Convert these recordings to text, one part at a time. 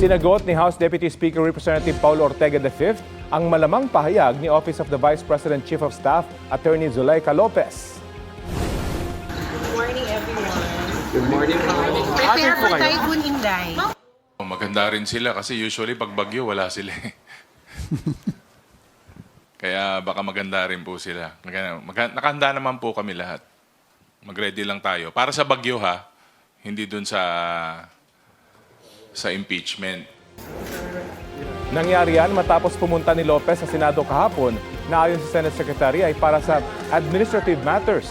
Sinagot ni House Deputy Speaker Representative Paulo Ortega V ang malamang pahayag ni Office of the Vice President Chief of Staff, Attorney Zuleika Lopez. Good morning, everyone. Good morning. Prepare for Typhoon Inday. Maganda rin sila kasi usually pag bagyo wala sila. Kaya baka maganda rin po sila. Nakahanda naman po kami lahat. Mag-ready lang tayo. Para sa bagyo ha, hindi dun sa impeachment. Nangyari yan matapos pumunta ni Lopez sa Senado kahapon na ayon sa Senate Secretary ay para sa administrative matters.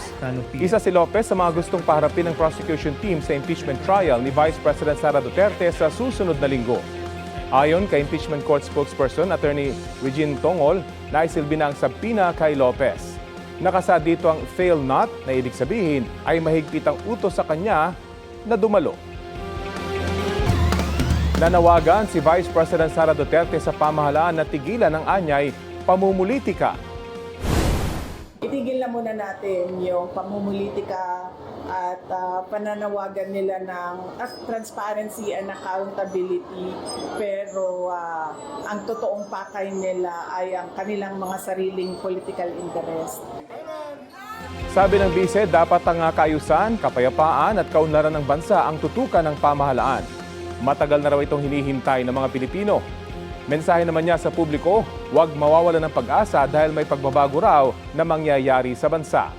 Isa si Lopez sa mga gustong paharapin ng prosecution team sa impeachment trial ni Vice President Sara Duterte sa susunod na linggo. Ayon kay impeachment court spokesperson Attorney Regine Tongol, naisilbi na ang sabina kay Lopez. Nakasad dito ang fail not na ibig sabihin ay mahigpit ang utos sa kanya na dumalo. Nanawagan si Vice President Sara Duterte sa pamahalaan na tigilan ang anyay pamumulitika. Itigil na muna natin yung pamumulitika at pananawagan nila ng transparency and accountability, pero ang totoong pakay nila ay ang kanilang mga sariling political interest. Sabi ng bise, dapat ang kaayusan, kapayapaan at kaunlaran ng bansa ang tutukan ng pamahalaan. Matagal na raw itong hinihintay ng mga Pilipino. Mensahe naman niya sa publiko, huwag mawawala ng pag-asa dahil may pagbabago raw na mangyayari sa bansa.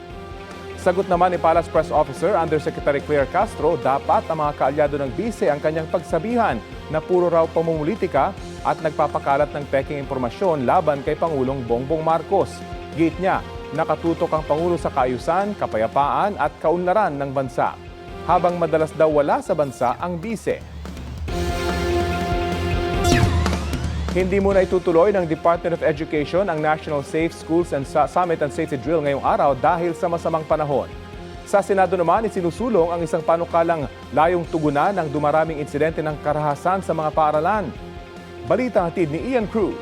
Sagot naman ni Palace Press Officer Undersecretary Claire Castro, dapat ang mga kaalyado ng bise ang kanyang pagsabihan na puro raw pamumulitika at nagpapakalat ng peking impormasyon laban kay Pangulong Bongbong Marcos. Gate niya, nakatutok ang Pangulo sa kaayusan, kapayapaan at kaunlaran ng bansa. Habang madalas daw wala sa bansa ang bise. Hindi muna itutuloy ng Department of Education ang National Safe Schools and Summit and Safety Drill ngayong araw dahil sa masamang panahon. Sa Senado naman, isinusulong ang isang panukalang layong tugunan ng dumaraming insidente ng karahasan sa mga paaralan. Balita hatid ni Ian Cruz.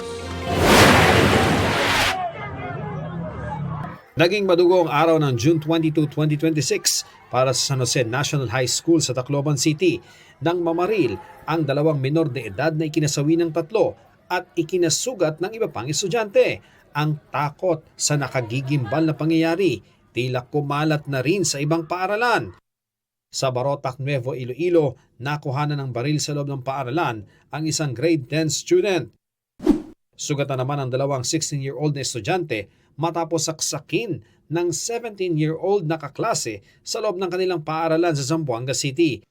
Naging madugo ang araw ng June 22, 2026 para sa San Jose National High School sa Tacloban City nang mamaril ang dalawang menor de edad na ikinasawi ng 3 at ikinasugat ng iba pang estudyante. Ang takot sa nakagigimbal na pangyayari tila kumalat na rin sa ibang paaralan. Sa Barotac, Nuevo Iloilo, nakuhanan ng baril sa loob ng paaralan ang isang grade 10 student. Sugatan naman ang dalawang 16-year-old na estudyante matapos saksakin ng 17-year-old na kaklase sa loob ng kanilang paaralan sa Zamboanga City.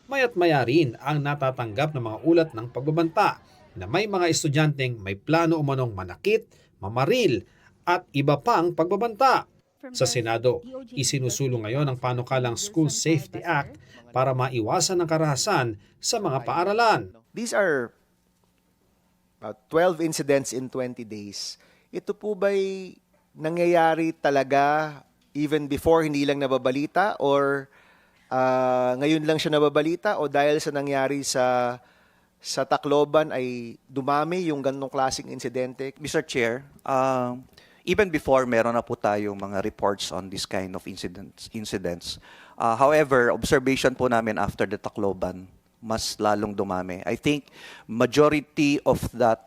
Maya't maya rin ang natatanggap ng mga ulat ng pagbabanta na may mga estudyanteng may plano umanong manakit, mamaril at iba pang pagbabanta. Sa Senado, isinusulong ngayon ang panukalang School Safety Act para maiwasan ang karahasan sa mga paaralan. These are 12 incidents in 20 days. Ito po ba'y nangyayari talaga even before hindi lang nababalita or ngayon lang siya nababalita o dahil sa nangyari sa Tacloban ay dumami yung ganong klaseng insidente? Mr. Chair, even before meron na po tayong mga reports on this kind of incidents. However, observation po namin after the Tacloban, mas lalong dumami. I think majority of that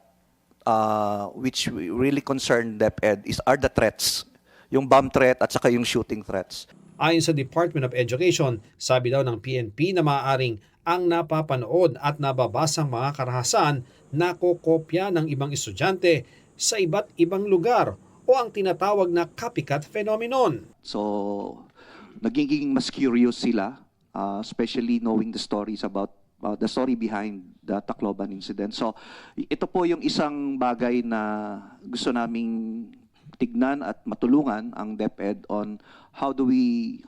which really concern DepEd are the threats. Yung bomb threat at saka yung shooting threats. Ayon sa Department of Education, sabi daw ng PNP na maaaring ang napapanood at nababasang mga karahasan na kokopya ng ibang estudyante sa iba't ibang lugar o ang tinatawag na copycat phenomenon. So, nagiging mas curious sila, especially knowing the stories about the story behind the Tacloban incident. So, ito po yung isang bagay na gusto naming tignan at matulungan ang DepEd on how do we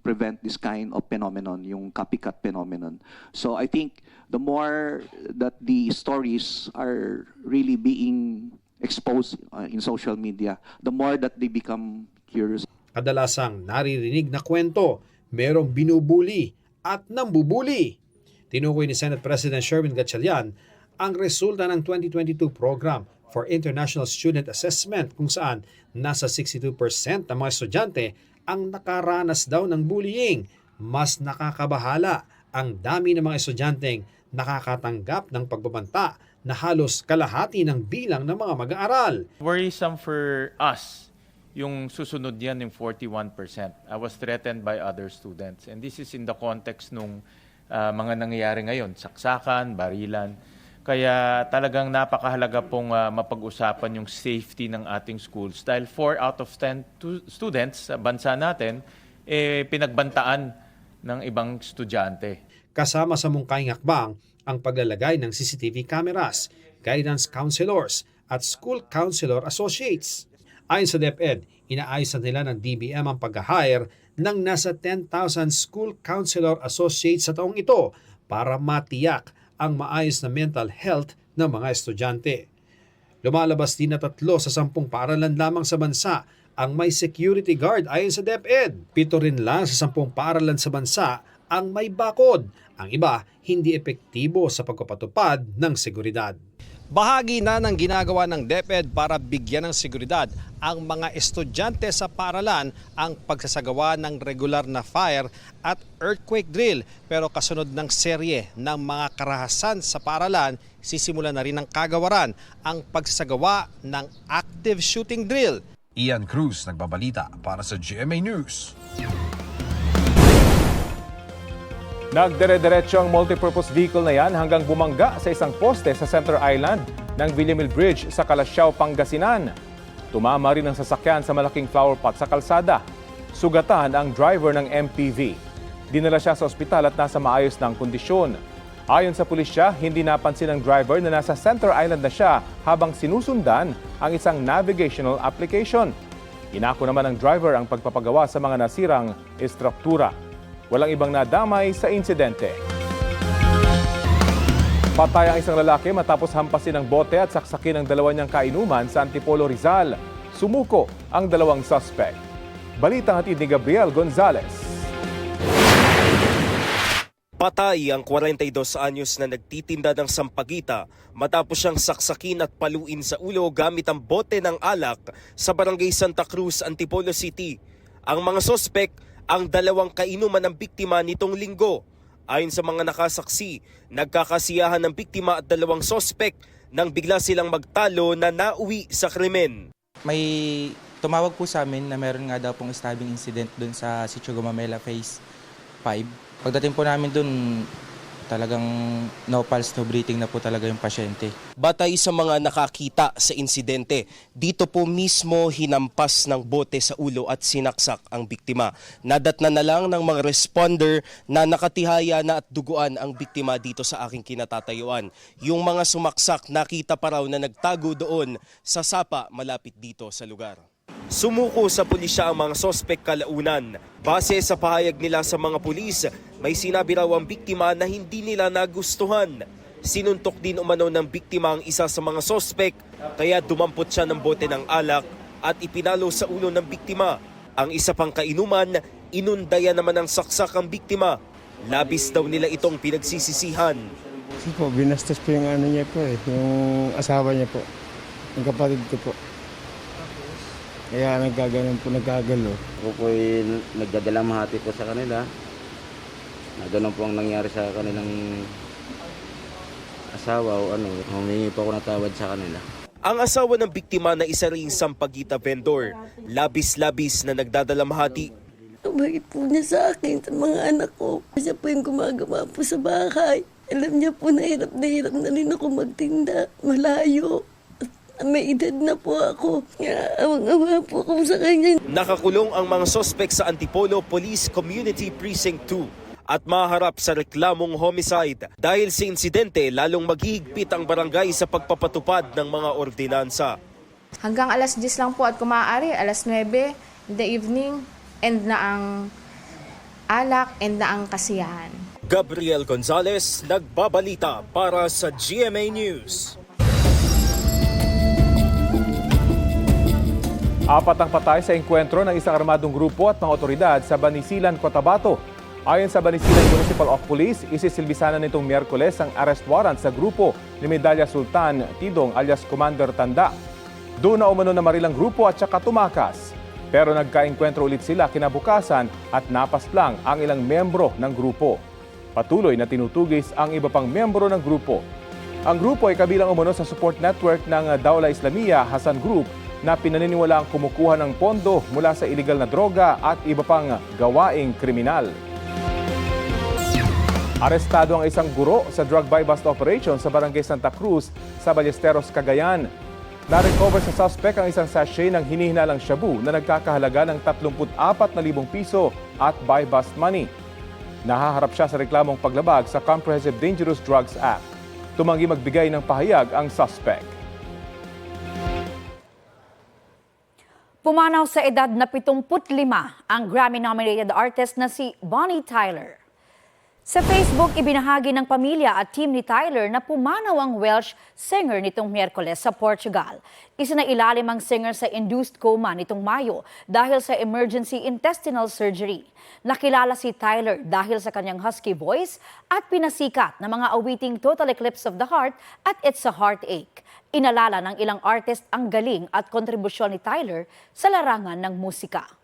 prevent this kind of phenomenon, yung copycat phenomenon. So I think the more that the stories are really being exposed in social media, the more that they become curious. Kadalasang naririnig na kwento, merong binubuli at nambubuli. Tinukoy ni Senate President Sherwin Gatchalian ang resulta ng 2022 program for International Student Assessment kung saan nasa 62% ng mga estudyante ang nakaranas daw ng bullying. Mas nakakabahala ang dami ng mga estudyanteng nakakatanggap ng pagbabanta na halos kalahati ng bilang ng mga mag-aaral. Worrisome for us, yung susunod yan yung 41%. I was threatened by other students. And this is in the context nung mga nangyayari ngayon, saksakan, barilan. Kaya talagang napakahalaga pong mapag-usapan yung safety ng ating schools dahil 4 out of 10 students sa bansa natin pinagbantaan ng ibang estudyante. Kasama sa mungkaing hakbang ang paglalagay ng CCTV cameras, guidance counselors at school counselor associates. Ayon sa DepEd, inaayos na nila ng DBM ang pag-hire ng nasa 10,000 school counselor associates sa taong ito para matiyak ang maayos na mental health ng mga estudyante. Lumalabas din na 3 sa 10 paaralan lamang sa bansa ang may security guard ayon sa DepEd. 7 rin lang sa 10 paaralan sa bansa ang may bakod. Ang iba hindi epektibo sa pagpapatupad ng seguridad. Bahagi na ng ginagawa ng DepEd para bigyan ng seguridad ang mga estudyante sa paaralan ang pagsasagawa ng regular na fire at earthquake drill. Pero kasunod ng serye ng mga karahasan sa paaralan, sisimula na rin ng kagawaran ang pagsasagawa ng active shooting drill. Ian Cruz nagbabalita para sa GMA News. Nagdire-diretso ang multipurpose vehicle na yan hanggang bumangga sa isang poste sa Center Island ng Villamil Bridge sa Calasiao, Pangasinan. Tumama rin ang sasakyan sa malaking flower pot sa kalsada. Sugatan ang driver ng MPV. Dinala siya sa ospital at nasa maayos ng kondisyon. Ayon sa pulisya, hindi napansin ng driver na nasa Center Island na siya habang sinusundan ang isang navigational application. Inako naman ng driver ang pagpapagawa sa mga nasirang estruktura. Walang ibang nadamay sa insidente. Patay ang isang lalaki matapos hampasin ng bote at saksakin ang 2 niyang kainuman sa Antipolo, Rizal. Sumuko ang 2 suspect. Balitang hatid ni Gabriel Gonzalez. Patay ang 42 anyos na nagtitinda ng sampagita matapos siyang saksakin at paluin sa ulo gamit ang bote ng alak sa barangay Santa Cruz, Antipolo City. Ang mga suspect ang 2 kainuman ng biktima nitong linggo. Ayon sa mga nakasaksi, nagkakasiyahan ng biktima at 2 suspect nang bigla silang magtalo na nauwi sa krimen. May tumawag po sa amin na meron nga daw pong stabbing incident dun sa Sitio Gumamela Phase 5. Pagdating po namin dun, talagang no pulse, no breathing na po talaga yung pasyente. Batay sa mga nakakita sa insidente, dito po mismo hinampas ng bote sa ulo at sinaksak ang biktima. Nadatnan na lang ng mga responder na nakatihaya na at duguan ang biktima dito sa aking kinatatayuan. Yung mga sumaksak nakita pa raw na nagtago doon sa sapa malapit dito sa lugar. Sumuko sa pulisya ang mga sospek kalaunan. Base sa pahayag nila sa mga pulis, may sinabi raw ang biktima na hindi nila nagustuhan. Sinuntok din umano ng biktima ang isa sa mga sospek, kaya dumampot siya ng bote ng alak at ipinalo sa ulo ng biktima. Ang isa pang kainuman, inundayan naman ng saksak ang biktima. Labis daw nila itong pinagsisisihan. Kasi po, binastos po yung ano niya po yung asawa niya po, yung kapatid ko po. Kaya nagkagalo. Ako po nagdadalamhati po sa kanila na gano'n po ang nangyari sa kanilang asawa o humingi po ako ng tawad sa kanila. Ang asawa ng biktima na isa ring sampagita vendor, labis-labis na nagdadalamhati. Mabait po niya sa akin, sa mga anak ko. Siya po yung gumagawa po sa bahay. Alam niya po na hirap na rin ako magtinda, malayo. May edad na po ako. Awang-awa po ako sa kanya. Nakakulong ang mga sospek sa Antipolo Police Community Precinct 2 at maharap sa reklamong homicide. Dahil sa insidente, lalong maghihigpit ang barangay sa pagpapatupad ng mga ordinansa. Hanggang alas 10 lang po at kung maaari, alas 9 in the evening, end na ang alak, end na ang kasiyahan. Gabriel Gonzalez, nagbabalita para sa GMA News. 4 ang patay sa engkwentro ng isang armadong grupo at mga otoridad sa Banisilan, Cotabato. Ayon sa Banisilan Municipal of Police, isisilbisanan nitong Miyerkules ang arrest warrant sa grupo ni Medalla Sultan Tidong alias Commander Tanda. Doon na umano na marilang grupo at saka tumakas. Pero nagkaengkwentro ulit sila kinabukasan at napas lang ang ilang membro ng grupo. Patuloy na tinutugis ang iba pang miyembro ng grupo. Ang grupo ay kabilang umano sa support network ng Dawla Islamiyah Hasan Group na pinaniniwalaang kumukuha ng pondo mula sa iligal na droga at iba pang gawaing kriminal. Arestado ang isang guro sa drug buy-bust operation sa Barangay Santa Cruz sa Ballesteros, Cagayan. Na-recover sa suspect ang isang sachet ng hinihinalang shabu na nagkakahalaga ng 34,000 piso at buy-bust money. Nahaharap siya sa reklamong paglabag sa Comprehensive Dangerous Drugs Act. Tumanggi magbigay ng pahayag ang suspect. Pumanaw sa edad na 75 ang Grammy-nominated artist na si Bonnie Tyler. Sa Facebook, ibinahagi ng pamilya at team ni Tyler na pumanaw ang Welsh singer nitong Miyerkules sa Portugal. Isinailalim ang singer sa induced coma nitong Mayo dahil sa emergency intestinal surgery. Nakilala si Tyler dahil sa kanyang husky voice at pinasikat ng mga awiting Total Eclipse of the Heart at It's a Heartache. Inalala ng ilang artist ang galing at kontribusyon ni Tyler sa larangan ng musika.